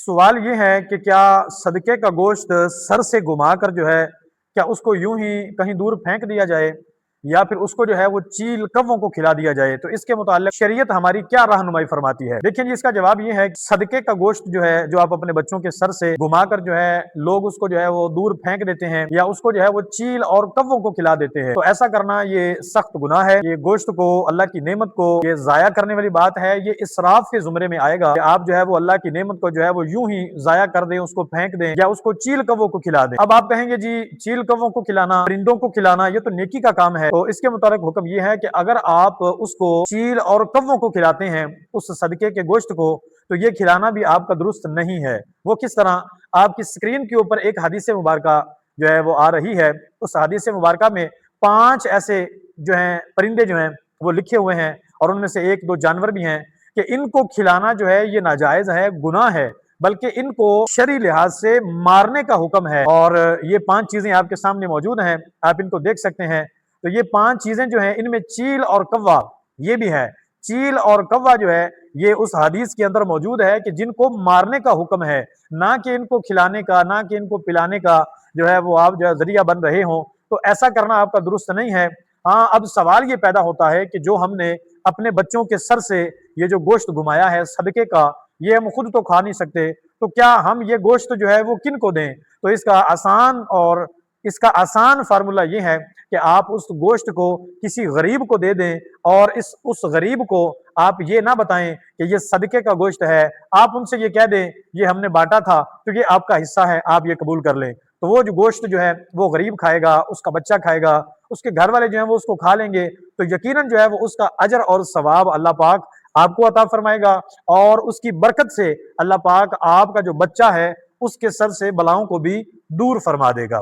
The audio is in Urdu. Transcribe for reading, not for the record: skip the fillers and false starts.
سوال یہ ہے کہ کیا صدقے کا گوشت سر سے گما کر جو ہے کیا اس کو یوں ہی کہیں دور پھینک دیا جائے یا پھر اس کو جو ہے وہ چیل کووں کو کھلا دیا جائے؟ تو اس کے متعلق شریعت ہماری کیا رہنمائی فرماتی ہے؟ دیکھیں جی، اس کا جواب یہ ہے کہ صدقے کا گوشت جو ہے جو آپ اپنے بچوں کے سر سے گما کر جو ہے لوگ اس کو جو ہے وہ دور پھینک دیتے ہیں یا اس کو جو ہے وہ چیل اور کووں کو کھلا دیتے ہیں، تو ایسا کرنا یہ سخت گناہ ہے۔ یہ گوشت کو، اللہ کی نعمت کو یہ ضائع کرنے والی بات ہے، یہ اسراف کے زمرے میں آئے گا کہ آپ جو ہے وہ اللہ کی نعمت کو جو ہے وہ یوں ہی ضائع کر دیں، اس کو پھینک دیں یا اس کو چیل کووں کو کھلا دیں۔ اب آپ کہیں گے جی چیل کووں کو کھلانا، پرندوں کو کھلانا یہ تو نیکی کا کام ہے، تو اس کے متعلق حکم یہ ہے کہ اگر آپ اس کو چیل اور کووں کو کھلاتے ہیں اس صدقے کے گوشت کو، تو یہ کھلانا بھی آپ کا درست نہیں ہے۔ وہ کس طرح؟ آپ کی سکرین کے اوپر ایک حدیث مبارکہ جو ہے وہ آ رہی ہے، اس حدیث مبارکہ میں 5 ایسے جو ہیں پرندے جو ہیں وہ لکھے ہوئے ہیں، اور ان میں سے 1-2 جانور بھی ہیں کہ ان کو کھلانا جو ہے یہ ناجائز ہے، گناہ ہے، بلکہ ان کو شرعی لحاظ سے مارنے کا حکم ہے۔ اور یہ 5 چیزیں آپ کے سامنے موجود ہیں، آپ ان کو دیکھ سکتے ہیں۔ تو یہ 5 چیزیں جو ہیں ان میں چیل اور کوا یہ بھی ہے۔ چیل اور کوا جو ہے یہ اس حدیث کے اندر موجود ہے کہ جن کو مارنے کا حکم ہے، نہ کہ ان کو کھلانے کا، نہ کہ ان کو پلانے کا جو ہے وہ آپ جو ہے ذریعہ بن رہے ہوں، تو ایسا کرنا آپ کا درست نہیں ہے۔ ہاں، اب سوال یہ پیدا ہوتا ہے کہ جو ہم نے اپنے بچوں کے سر سے یہ جو گوشت گمایا ہے صدقے کا، یہ ہم خود تو کھا نہیں سکتے، تو کیا ہم یہ گوشت جو ہے وہ کن کو دیں؟ تو اس کا آسان فارمولہ یہ ہے کہ آپ اس گوشت کو کسی غریب کو دے دیں، اور اس غریب کو آپ یہ نہ بتائیں کہ یہ صدقے کا گوشت ہے، آپ ان سے یہ کہہ دیں یہ ہم نے بانٹا تھا تو یہ آپ کا حصہ ہے، آپ یہ قبول کر لیں۔ تو وہ جو گوشت جو ہے وہ غریب کھائے گا، اس کا بچہ کھائے گا، اس کے گھر والے جو ہیں وہ اس کو کھا لیں گے، تو یقیناً جو ہے وہ اس کا اجر اور ثواب اللہ پاک آپ کو عطا فرمائے گا، اور اس کی برکت سے اللہ پاک آپ کا جو بچہ ہے اس کے سر سے بلاؤں کو بھی دور فرما دے گا۔